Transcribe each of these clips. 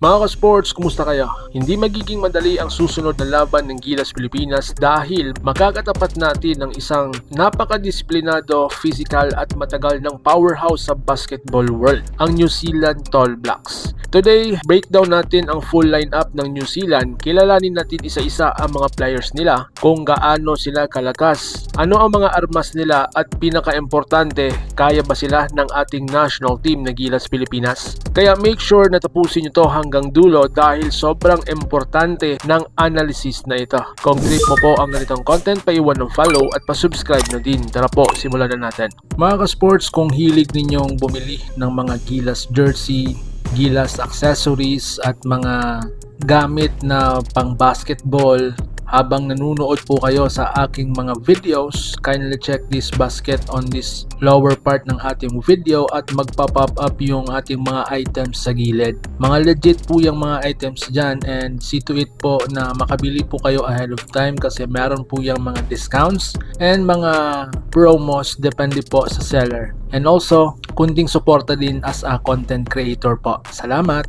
Mga ka-sports, kumusta kayo? Hindi magiging madali ang susunod na laban ng Gilas Pilipinas dahil makakatapat natin ng isang napakadisiplinado, physical at matagal ng powerhouse sa basketball world, ang New Zealand Tall Blacks. Today, breakdown natin ang full lineup ng New Zealand, kilalanin natin isa-isa ang mga players nila, kung gaano sila kalakas, ano ang mga armas nila at pinaka-importante, kaya ba sila ng ating national team na Gilas Pilipinas? Kaya make sure na tapusin nyo to hanggang dulo dahil sobrang importante ng analysis na ito. Kung click mo po ang ganitong content, paiwan ng follow at pa-subscribe na din. Tara po, simulan na natin. Mga ka-sports, kung hilig ninyong bumili ng mga Gilas jersey, Gilas accessories at mga gamit na pang basketball, habang nanunood po kayo sa aking mga videos, kindly check this basket on this lower part ng ating video at magpa-pop up yung ating mga items sa gilid. Mga legit po yung mga items dyan and see to it po na makabili po kayo ahead of time kasi meron po yung mga discounts and mga promos depende po sa seller. And also, kunting suporta din as a content creator po. Salamat!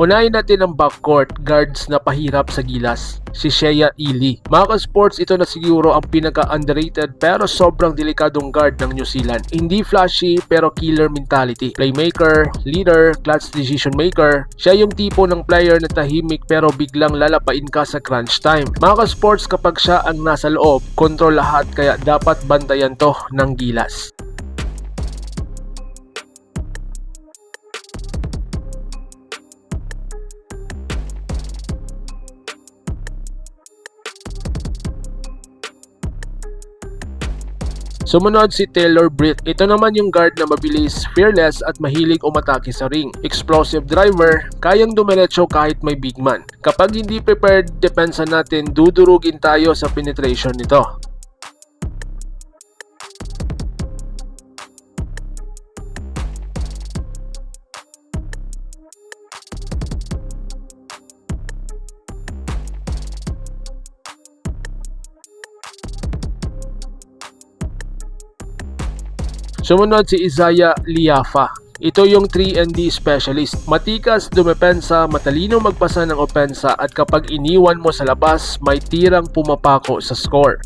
Unahin natin ang backcourt guards na pahirap sa Gilas, si Shea Ili. Mga ka-sports, ito na siguro ang pinaka-underrated pero sobrang delikadong guard ng New Zealand. Hindi flashy pero killer mentality. Playmaker, leader, clutch decision maker. Siya yung tipo ng player na tahimik pero biglang lalapain ka sa crunch time. Mga ka-sports, kapag siya ang nasa loob, control lahat kaya dapat bantayan to ng Gilas. Sumunod si Taylor Britt. Ito naman yung guard na mabilis, fearless at mahilig umatake sa ring. Explosive driver, kayang dumiretso kahit may big man. Kapag hindi prepared depensa natin, dudurugin tayo sa penetration nito. Sumunod si Isaiah Liafa. Ito yung 3-and-D specialist. Matikas, dumepensa, matalino magpasa ng opensa at kapag iniwan mo sa labas, may tirang pumapako sa score.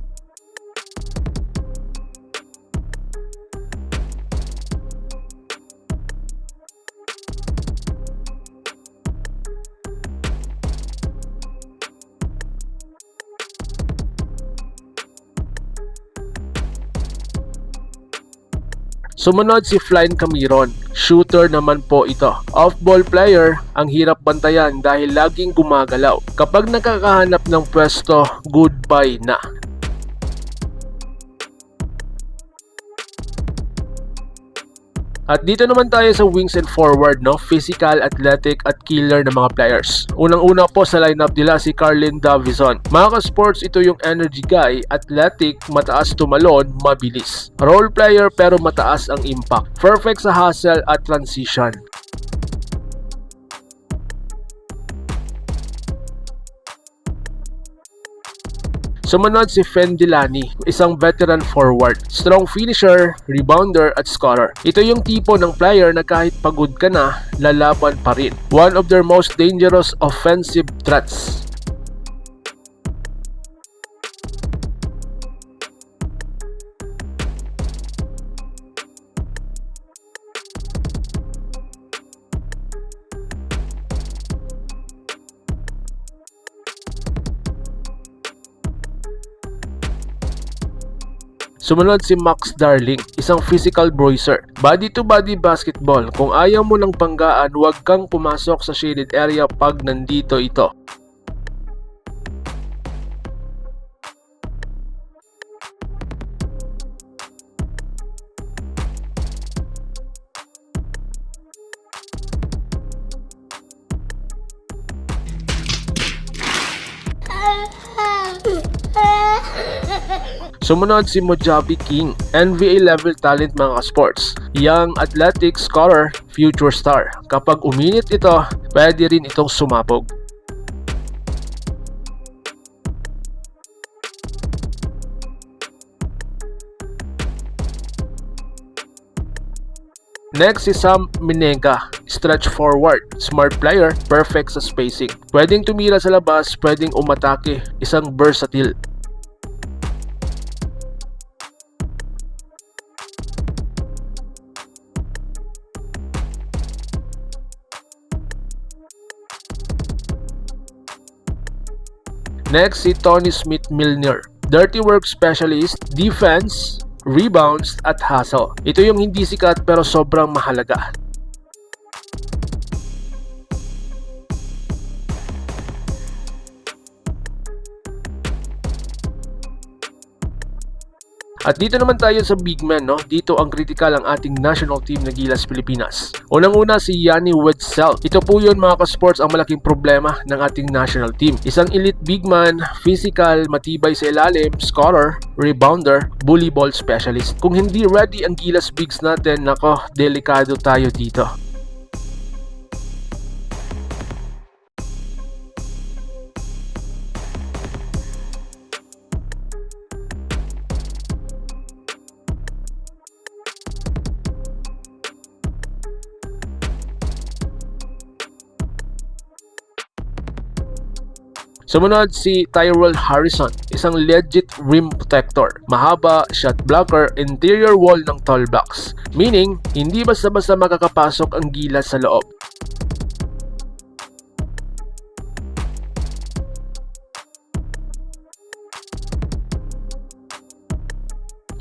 Sumunod si Flynn Camiron. Shooter naman po ito. Off-ball player, ang hirap bantayan dahil laging gumagalaw. Kapag nakakahanap ng pwesto, goodbye na. At dito naman tayo sa wings and forward, no? Physical, athletic at killer na mga players. Unang-una po sa lineup nila si Carlin Davison. Mga ka-sports, ito yung energy guy, athletic, mataas tumalon, mabilis. Role player pero mataas ang impact. Perfect sa hustle at transition. Sumunod si Fen Delany, isang veteran forward. Strong finisher, rebounder at scorer. Ito yung tipo ng player na kahit pagod ka na, lalaban pa rin. One of their most dangerous offensive threats. Sumunod si Max Darling, isang physical bruiser. Body-to-body basketball. Kung ayaw mo ng banggaan, huwag kang pumasok sa shaded area pag nandito ito. Sumunod si Mojabi King, NBA level talent mga sports. Young, athletic, scorer, future star. Kapag uminit ito, pwede rin itong sumabog. Next si Sam Minega, stretch forward, smart player, perfect sa spacing. Pwedeng tumira sa labas, pwedeng umatake, isang versatile. Next si Tony Smith-Milner, dirty work specialist, defense, rebounds at hustle. Ito yung hindi sikat pero sobrang mahalaga. At dito naman tayo sa big man, no? Dito ang critical ang ating national team na Gilas Pilipinas. Unang-una si Yanni Wetzel. Ito po yun mga ka-sports ang malaking problema ng ating national team. Isang elite big man, physical, matibay sa ilalim, scorer, rebounder, bully ball specialist. Kung hindi ready ang Gilas bigs natin, nako, delikado tayo dito. Sumunod si Tyrell Harrison, isang legit rim protector, mahaba, shot blocker, interior wall ng tall box. Meaning, hindi basta-basta makakapasok ang Gilas sa loob.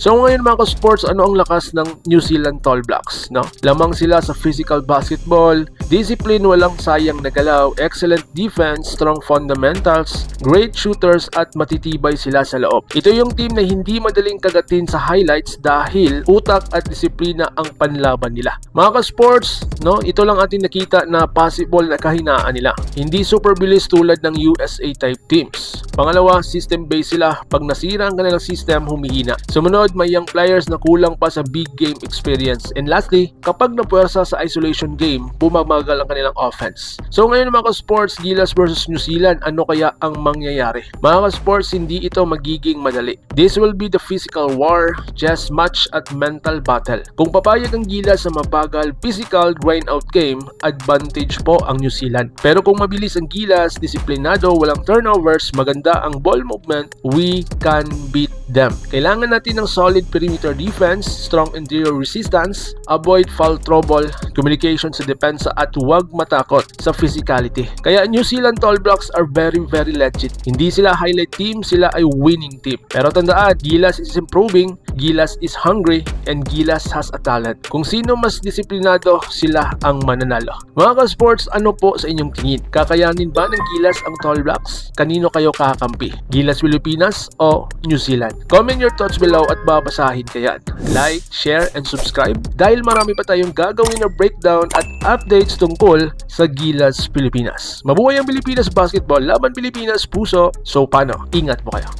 So ngayon mga ka-sports, ano ang lakas ng New Zealand Tall Blacks? No? Lamang sila sa physical basketball, discipline, walang sayang na galaw, excellent defense, strong fundamentals, great shooters at matitibay sila sa loob. Ito yung team na hindi madaling kagatin sa highlights dahil utak at disiplina ang panlaban nila. Mga ka-sports, no, ito lang ating nakita na possible na kahinaan nila. Hindi super bilis tulad ng USA type teams. Pangalawa, system-based sila. Pag nasira ang kanilang system, humihina. Sumunod, may young players na kulang pa sa big game experience. And lastly, kapag napuwersa sa isolation game, bumamagal ang kanilang offense. So ngayon mga ka-sports, Gilas versus New Zealand, ano kaya ang mangyayari? Mga ka-sports, hindi ito magiging madali. This will be the physical war, chess match at mental battle. Kung papayag ang Gilas sa mabagal, physical, grind out game, advantage po ang New Zealand. Pero kung mabilis ang Gilas, disiplinado, walang turnovers, maganda ang ball movement, we can beat them. Kailangan natin ng solid perimeter defense, strong interior resistance, avoid foul trouble, communication sa depensa at huwag matakot sa physicality. Kaya New Zealand Tall Blacks are very legit. Hindi sila highlight team, sila ay winning team. Pero tandaan, Gilas is improving, Gilas is hungry, and Gilas has a talent. Kung sino mas disiplinado, sila ang mananalo. Mga ka-sports, ano po sa inyong tingin? Kakayanin ba ng Gilas ang Tall Blacks? Kanino kayo kakampi? Gilas Pilipinas o New Zealand? Comment your thoughts below at babasahin ko yan. Like, share, and subscribe dahil marami pa tayong gagawin na breakdown at updates tungkol sa Gilas Pilipinas. Mabuhay ang Pilipinas Basketball, laban Pilipinas puso. So paano? Ingat po kayo.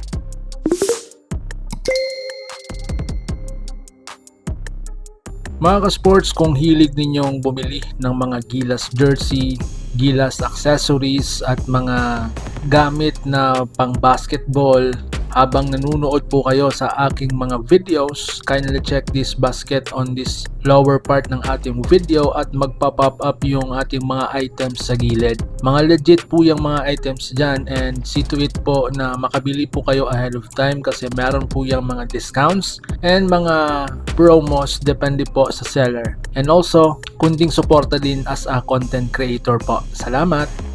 Mga ka-sports, kung hilig ninyong bumili ng mga Gilas jersey, Gilas accessories at mga gamit na pang basketball, habang nanonood po kayo sa aking mga videos, kindly check this basket on this lower part ng ating video at magpa-pop up yung ating mga items sa gilid. Mga legit po yung mga items dyan, and see to it po na makabili po kayo ahead of time kasi meron po yung mga discounts and mga promos depende po sa seller. And also, kunting suporta din as a content creator po. Salamat!